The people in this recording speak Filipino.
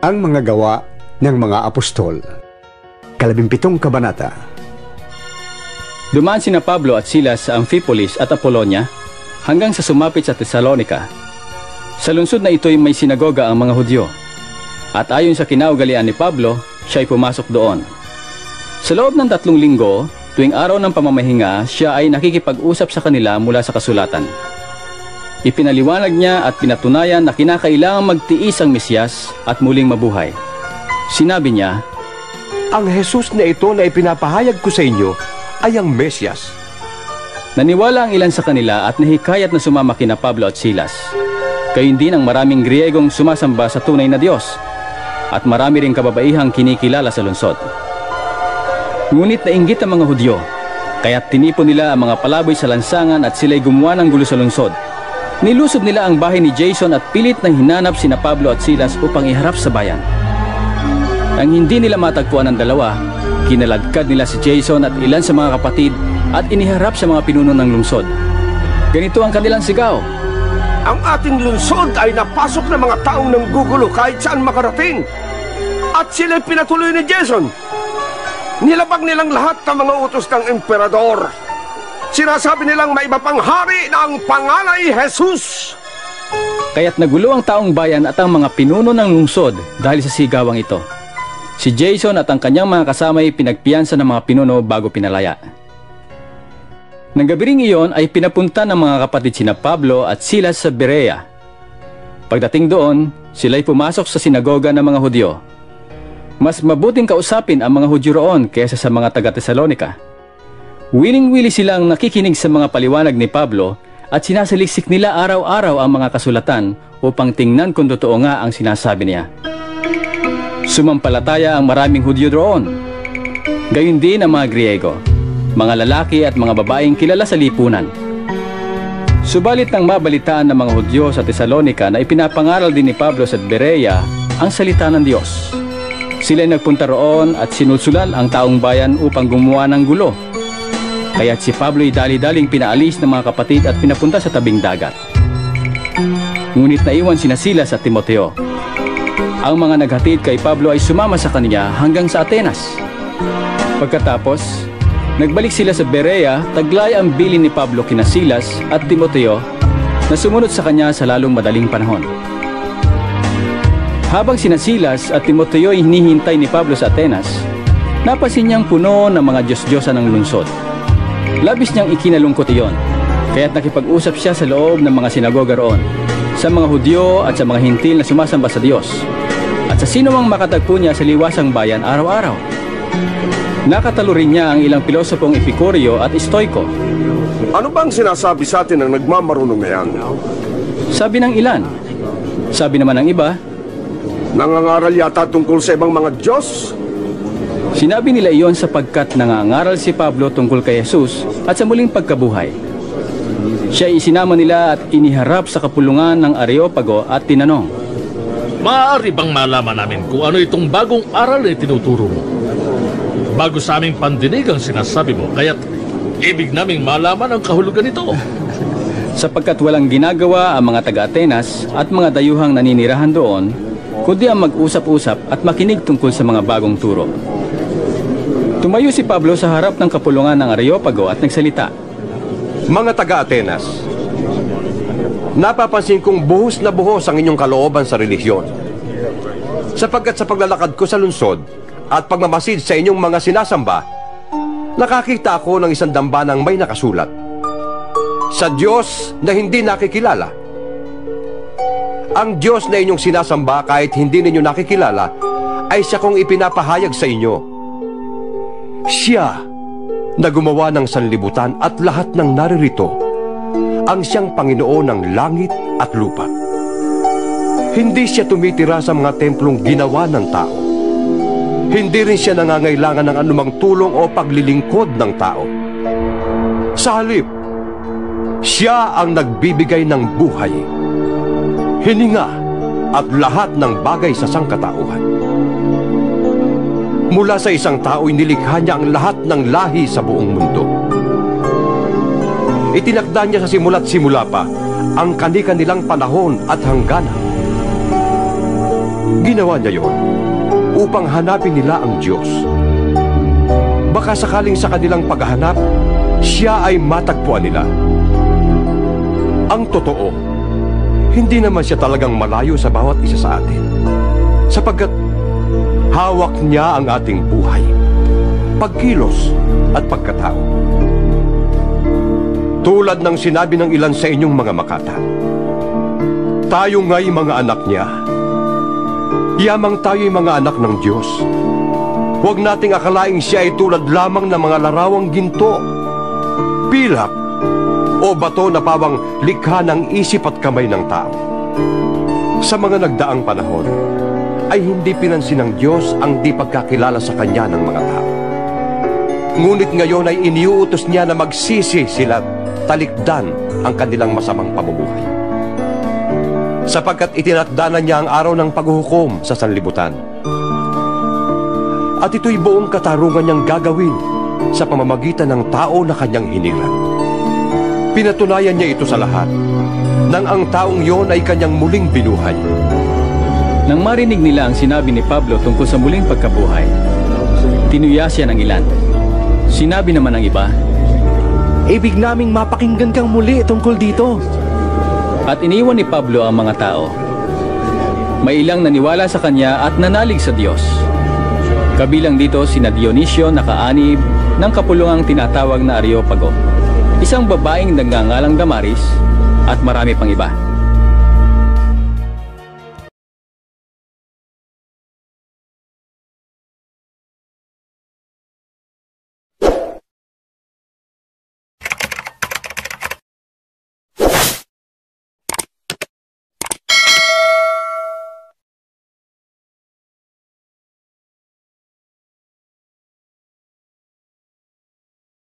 Ang mga gawa ng mga apostol. 17 kabanata. Dumaan sina Pablo at Silas sa Amphipolis at Apolonia hanggang sa sumapit sa Tesalonica. Sa lungsod na ito'y may sinagoga ang mga Hudyo. At ayon sa kinaugalian ni Pablo, siya'y pumasok doon. Sa loob ng 3 linggo, tuwing araw ng pamamahinga, siya ay nakikipag-usap sa kanila mula sa kasulatan. Ipinaliwanag niya at pinatunayan na kinakailangang magtiis ang Mesiyas at muling mabuhay. Sinabi niya, "Ang Jesus na ito na ipinapahayag ko sa inyo ay ang Mesiyas." Naniwala ang ilan sa kanila at nahikayat na sumama kina Pablo at Silas. Gayon din ang maraming Griegong sumasamba sa tunay na Diyos at marami ring kababaihang kinikilala sa lungsod. Ngunit nainggit ang mga Hudyo, kaya't tinipon nila ang mga palaboy sa lansangan at sila'y gumawa ng gulo sa lungsod. Nilusob nila ang bahay ni Jason at pilit na hinanap sina Pablo at Silas upang iharap sa bayan. Ang hindi nila matagpuan ng dalawa, kinalagkad nila si Jason at ilan sa mga kapatid at iniharap sa mga pinuno ng lungsod. Ganito ang kanilang sigaw, "Ang ating lungsod ay napasok ng mga taong nanggugulo kahit saan makarating. At sila'y pinatuloy ni Jason. Nilabag nilang lahat ng mga utos ng emperador. Sinasabi nilang may iba pang hari na ang pangalan ay Jesus." Kaya't nagulo ang taong bayan at ang mga pinuno ng lungsod dahil sa sigawang ito. Si Jason at ang kanyang mga kasama ay pinagpiyansa ng mga pinuno bago pinalaya. Nang gabi ring iyon ay pinapunta ng mga kapatid sina Pablo at Silas sa Berea. Pagdating doon, sila'y pumasok sa sinagoga ng mga Hudyo. Mas mabuting kausapin ang mga Hudyo roon kaysa sa mga taga-Tesalonica. Wiling-wili silang nakikinig sa mga paliwanag ni Pablo at sinasaliksik nila araw-araw ang mga kasulatan upang tingnan kung totoo nga ang sinasabi niya. Sumampalataya ang maraming Hudyo roon. Gayon din ang mga Griego, mga lalaki at mga babaeng kilala sa lipunan. Subalit nang mabalitaan ng mga Hudyo sa Tesalonica na ipinapangaral din ni Pablo sa Berea ang salita ng Diyos, sila'y nagpunta roon at sinulsulan ang taong bayan upang gumawa ng gulo. Kaya't si Pablo'y dali-daling pinaalis ng mga kapatid at pinapunta sa tabing dagat. Ngunit naiwan sina Silas at Timoteo. Ang mga naghatid kay Pablo ay sumama sa kanya hanggang sa Atenas. Pagkatapos, nagbalik sila sa Berea, taglay ang bilin ni Pablo kina Silas at Timoteo na sumunod sa kanya sa lalong madaling panahon. Habang sina Silas at Timoteo ay hinihintay ni Pablo sa Atenas, napansin niyang puno ng mga Diyos-Diyosan ng lungsod. Labis niyang ikinalungkot iyon, kaya't nakipag-usap siya sa loob ng mga sinagoga roon, sa mga Hudyo at sa mga Hintil na sumasamba sa Diyos, at sa sino mang makatagpo niya sa liwasang bayan araw-araw. Nakatalo rin niya ang ilang pilosopong Epikurio at Stoiko. "Ano bang sinasabi sa atin ng nagmamarunong ngayon?" Sabi ng ilan. Sabi naman ng iba, "Nangangaral yata tungkol sa ibang mga Diyos." Sinabi nila iyon sapagkat nangangaral si Pablo tungkol kay Jesus at sa muling pagkabuhay. Siya ay isinama nila at iniharap sa kapulungan ng Areopago at tinanong, "Maaari bang malaman namin kung ano itong bagong aral na tinuturo mo? Bago sa aming pandinig ang sinasabi mo, kaya't ibig naming malaman ang kahulugan nito." Sapagkat walang ginagawa ang mga taga-Atenas at mga dayuhang naninirahan doon, kundi ang mag-usap-usap at makinig tungkol sa mga bagong turo. Tumayo si Pablo sa harap ng kapulungan ng Areopago at nagsalita, "Mga taga-Atenas, napapansin kong buhos na buhos ang inyong kalooban sa relihiyon. Sapagkat sa paglalakad ko sa lungsod at pagmamasid sa inyong mga sinasamba, nakakita ako ng isang dambanang may nakasulat, sa Diyos na hindi nakikilala. Ang Diyos na inyong sinasamba kahit hindi ninyo nakikilala ay siya kong ipinapahayag sa inyo. Siya na gumawa ng sanlibutan at lahat ng naririto, ang siyang Panginoon ng langit at lupa. Hindi siya tumitira sa mga templong ginawa ng tao. Hindi rin siya nangangailangan ng anumang tulong o paglilingkod ng tao. Sa halip, siya ang nagbibigay ng buhay, hininga at lahat ng bagay sa sangkatauhan. Mula sa isang tao, nilikha niya ang lahat ng lahi sa buong mundo. Itinakda niya sa simula't simula pa ang kani-kanilang panahon at hangganan. Ginawa niya yon upang hanapin nila ang Diyos. Baka sakaling sa kanilang paghahanap, siya ay matagpuan nila. Ang totoo, hindi naman siya talagang malayo sa bawat isa sa atin, sapagkat hawak niya ang ating buhay, pagkilos at pagkatao. Tulad ng sinabi ng ilan sa inyong mga makata, tayo nga'y mga anak niya. Yamang tayo'y mga anak ng Diyos. Huwag nating akalaing siya ay tulad lamang ng mga larawang ginto, pilak, o bato na pawang likha ng isip at kamay ng tao. Sa mga nagdaang panahon, ay hindi pinansin ng Diyos ang di pagkakilala sa Kanya ng mga tao. Ngunit ngayon ay iniuutos niya na magsisi sila, talikdan ang kanilang masamang pamumuhay. Sapagkat itinakda na niya ang araw ng paghuhukom sa sanlibutan. At ito'y buong katarungan niyang gagawin sa pamamagitan ng tao na kanyang hinirang. Pinatunayan niya ito sa lahat, nang ang taong yon ay kanyang muling binuhay. Nang marinig nila ang sinabi ni Pablo tungkol sa muling pagkabuhay, tinuya siya ng ilan. Sinabi naman ng iba, Ibig naming mapakinggan kang muli tungkol dito. at iniwan ni Pablo ang mga tao. May ilang naniwala sa kanya at nanalig sa Diyos. Kabilang dito sina Dionisio na kaanib ng kapulungang tinatawag na Areopago, isang babaeng nagngangalang Damaris, at marami pang iba.